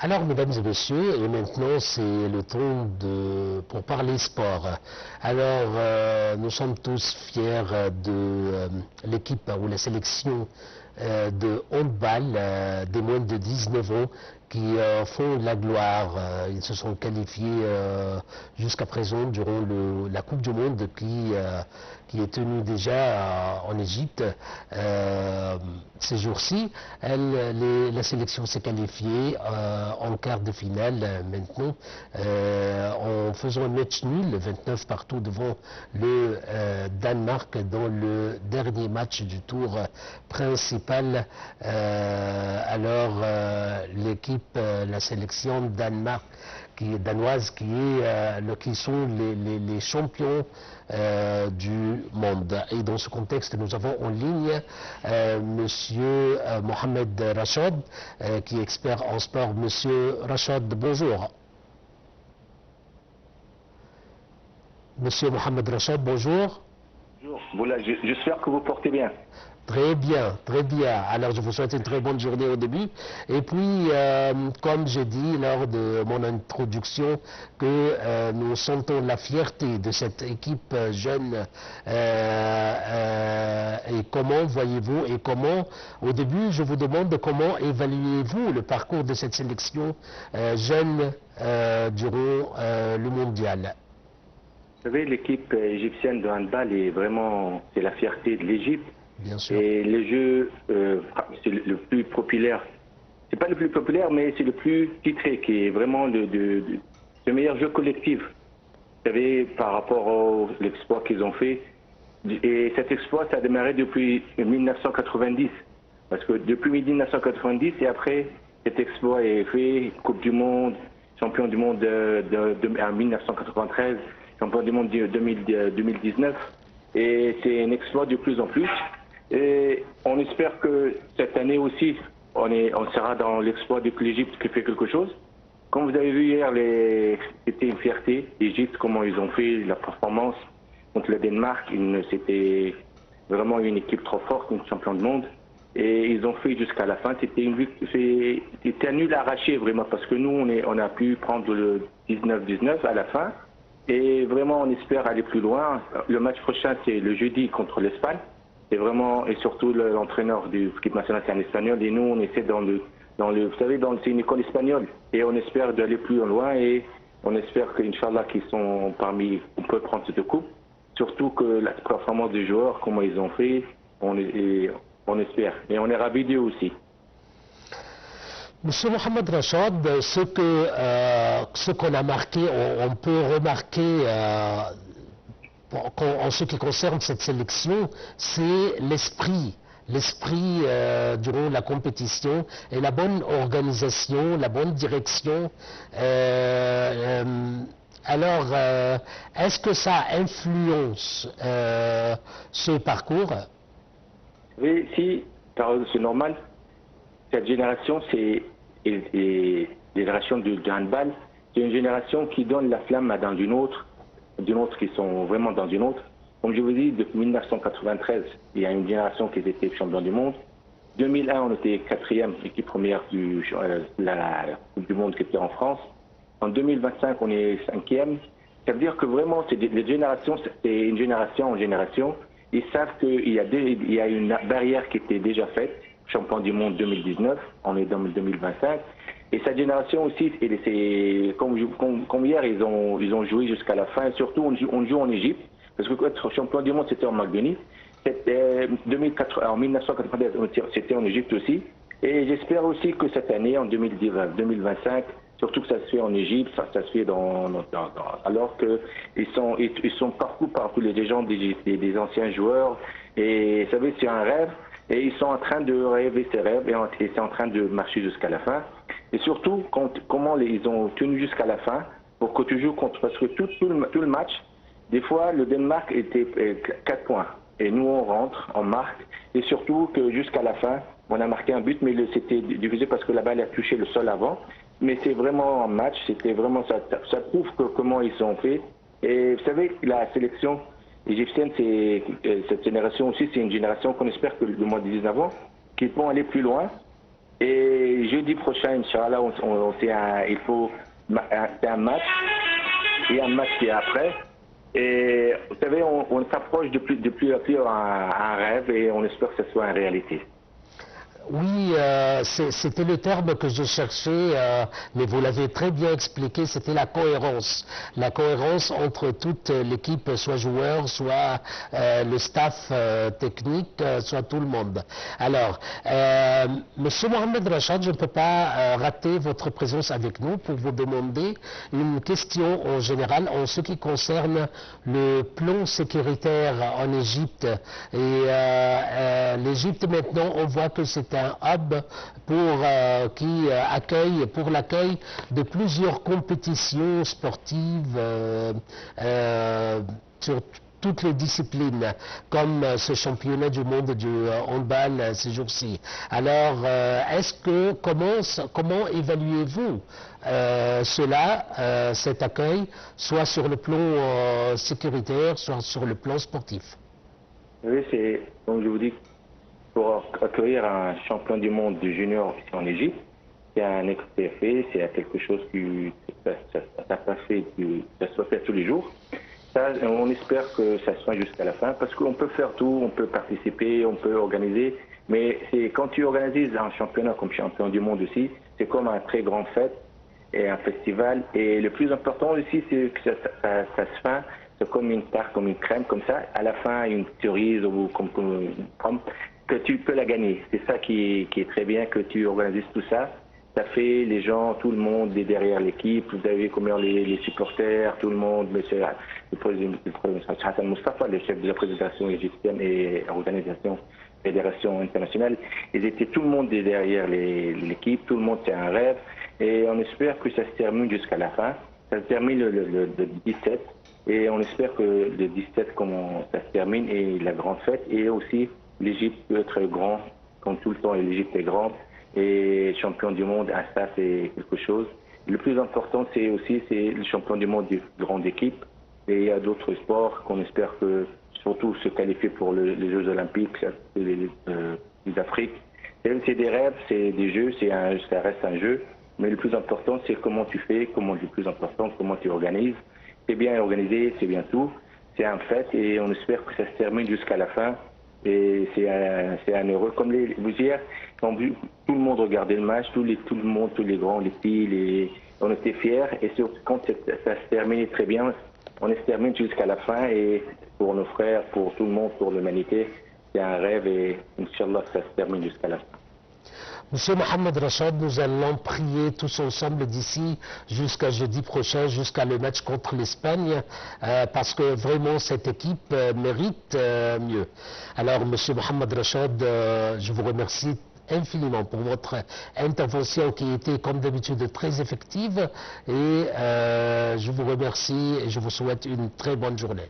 Alors, mesdames et messieurs, et maintenant c'est le temps pour parler sport. Alors, nous sommes tous fiers de l'équipe ou la sélection de handball des moins de 19 ans qui font la gloire. Ils se sont qualifiés jusqu'à présent durant la Coupe du Monde qui est tenue déjà en Égypte ces jours-ci. La sélection s'est qualifiée en quart de finale maintenant en faisant un match nul, 29 partout devant le Danemark dans le dernier match du tour principal. Alors l'équipe, la sélection danoise qui sont les champions du monde. Et dans ce contexte, nous avons en ligne Monsieur Mohamed Rachad, qui est expert en sport. Monsieur Rachad, bonjour. Monsieur Mohamed Rachad, bonjour. Bonjour. Voilà, j'espère que vous portez bien. Très bien, très bien. Alors je vous souhaite une très bonne journée au début. Et puis, comme j'ai dit lors de mon introduction, que nous sentons la fierté de cette équipe jeune. Et comment voyez-vous, et comment, au début, je vous demande comment évaluez-vous le parcours de cette sélection jeune durant le mondial? Vous savez, l'équipe égyptienne de handball est vraiment, c'est la fierté de l'Égypte. Bien sûr. Et le jeu, c'est le plus populaire. C'est pas le plus populaire, mais c'est le plus titré, qui est vraiment le meilleur jeu collectif. Vous savez, par rapport à l'exploit qu'ils ont fait. Et cet exploit, ça a démarré depuis 1990. Parce que depuis 1990, et après, cet exploit est fait, Coupe du Monde, champion du monde en 1993, champion du monde 2019. Et c'est un exploit de plus en plus. Et on espère que cette année aussi, on sera dans l'exploit de l'Égypte qui fait quelque chose. Comme vous avez vu hier, c'était une fierté. L'Égypte, comment ils ont fait la performance contre le Danemark. C'était vraiment une équipe trop forte, une championne du monde. Et ils ont fait jusqu'à la fin. C'était un nul arraché vraiment, parce que nous, on a pu prendre le 19-19 à la fin. Et vraiment, on espère aller plus loin. Le match prochain, c'est le jeudi contre l'Espagne. Et vraiment, et surtout l'entraîneur de l'équipe nationale, c'est un Espagnol. Et nous, on essaie vous savez, c'est une école espagnole. Et on espère d'aller plus loin. Et on espère qu'Inch'Allah, qu'ils sont parmi, on peut prendre cette coupe. Surtout que la performance des joueurs, comment ils ont fait, on espère. Et on est ravis d'eux aussi. Monsieur Mohamed Rachad, ce qu'on a marqué, on peut remarquer en ce qui concerne cette sélection, c'est l'esprit durant la compétition et la bonne organisation, la bonne direction. Alors, est-ce que ça influence ce parcours? Oui, si, c'est normal. Cette génération, c'est la génération du handball. C'est une génération qui donne la flamme à dans une autre qui sont vraiment dans une autre. Comme je vous dis, depuis 1993, il y a une génération qui était champion du monde. 2001, on était quatrième équipe première la Coupe du Monde qui était en France. En 2025, on est cinquième. Ça veut dire que vraiment, les générations, c'est une génération en génération. Ils savent qu'il y a une barrière qui était déjà faite. Champion du monde 2019, on est dans 2025. Et cette génération aussi, comme hier, ils ont joué jusqu'à la fin. Surtout, on joue en Égypte, parce que être champion du monde, c'était en Macédoine. En 1990, c'était en Égypte aussi. Et j'espère aussi que cette année, en 2025, surtout que ça se fait en Égypte, ça se fait alors qu'ils sont partout les légendes des anciens joueurs. Et vous savez, c'est un rêve. Et ils sont en train de rêver ces rêves et c'est en train de marcher jusqu'à la fin. Et surtout, comment ils ont tenu jusqu'à la fin pour que tu joues contre. Parce que tout le match, des fois, le Danemark était 4 points. Et nous, on rentre, on marque. Et surtout que jusqu'à la fin, on a marqué un but, mais c'était divisé parce que la balle a touché le sol avant. Mais c'est vraiment un match, c'était vraiment ça prouve comment ils ont fait. Et vous savez, la sélection égyptienne, cette génération aussi, c'est une génération qu'on espère que le mois de 19 ans, qu'ils vont aller plus loin. Et jeudi prochain, Inch'Allah, c'est un match et un match qui est après. Et vous savez, on s'approche de plus à plus à un rêve et on espère que ce soit une réalité. Oui, c'était le terme que je cherchais, mais vous l'avez très bien expliqué, c'était la cohérence. La cohérence entre toute l'équipe, soit joueurs, soit le staff technique, soit tout le monde. Alors, Monsieur Mohamed Rachad, je ne peux pas rater votre présence avec nous pour vous demander une question en général en ce qui concerne le plan sécuritaire en Égypte. Et l'Égypte maintenant, on voit que c'est un hub pour l'accueil de plusieurs compétitions sportives sur toutes les disciplines, comme ce championnat du monde du handball ces jours-ci. Alors, comment évaluez-vous cet accueil, soit sur le plan sécuritaire, soit sur le plan sportif? Oui, c'est, comme je vous dis, pour accueillir un champion du monde du junior en Égypte, c'est un expert, c'est quelque chose qui ça soit fait tous les jours. Ça, on espère que ça soit jusqu'à la fin, parce qu'on peut faire tout, on peut participer, on peut organiser, mais c'est quand tu organises un championnat comme champion du monde aussi, c'est comme un très grand fête et un festival. Et le plus important aussi, c'est que ça se fait. C'est comme une tarte, comme une crème, comme ça. À la fin, une cerise ou comme que tu peux la gagner. C'est ça qui est très bien, que tu organises tout ça. Ça fait les gens, tout le monde est derrière l'équipe. Vous avez combien les supporters, tout le monde, monsieur le président Hassan Mustafa, le chef de la présentation égyptienne et organisation fédération internationale. Tout le monde est derrière l'équipe, tout le monde c'est un rêve. Et on espère que ça se termine jusqu'à la fin. Ça se termine le 17. Et on espère que le 17, comment ça se termine, et la grande fête. Et aussi, l'Égypte peut être grand, comme tout le temps, l'Égypte est grande. Et champion du monde, ça, c'est quelque chose. Le plus important, c'est le champion du monde des grandes équipes. Et il y a d'autres sports qu'on espère que, surtout, se qualifier pour les Jeux Olympiques, les Afriques. C'est des rêves, c'est des jeux, ça reste un jeu. Mais le plus important, c'est comment tu fais, comment tu organises. C'est bien organisé, c'est bien tout. C'est un fait et on espère que ça se termine jusqu'à la fin. Et c'est un heureux. Comme hier, quand tout le monde regardait le match, tout le monde, tous les grands, les petits, on était fiers. Et quand ça se termine très bien, on se termine jusqu'à la fin. Et pour nos frères, pour tout le monde, pour l'humanité, c'est un rêve et Inch'Allah, ça se termine jusqu'à la fin. Monsieur Mohamed Rachad, nous allons prier tous ensemble d'ici jusqu'à jeudi prochain, jusqu'à le match contre l'Espagne, parce que vraiment cette équipe mérite mieux. Alors, Monsieur Mohamed Rachad, je vous remercie infiniment pour votre intervention qui était comme d'habitude très effective et je vous remercie et je vous souhaite une très bonne journée.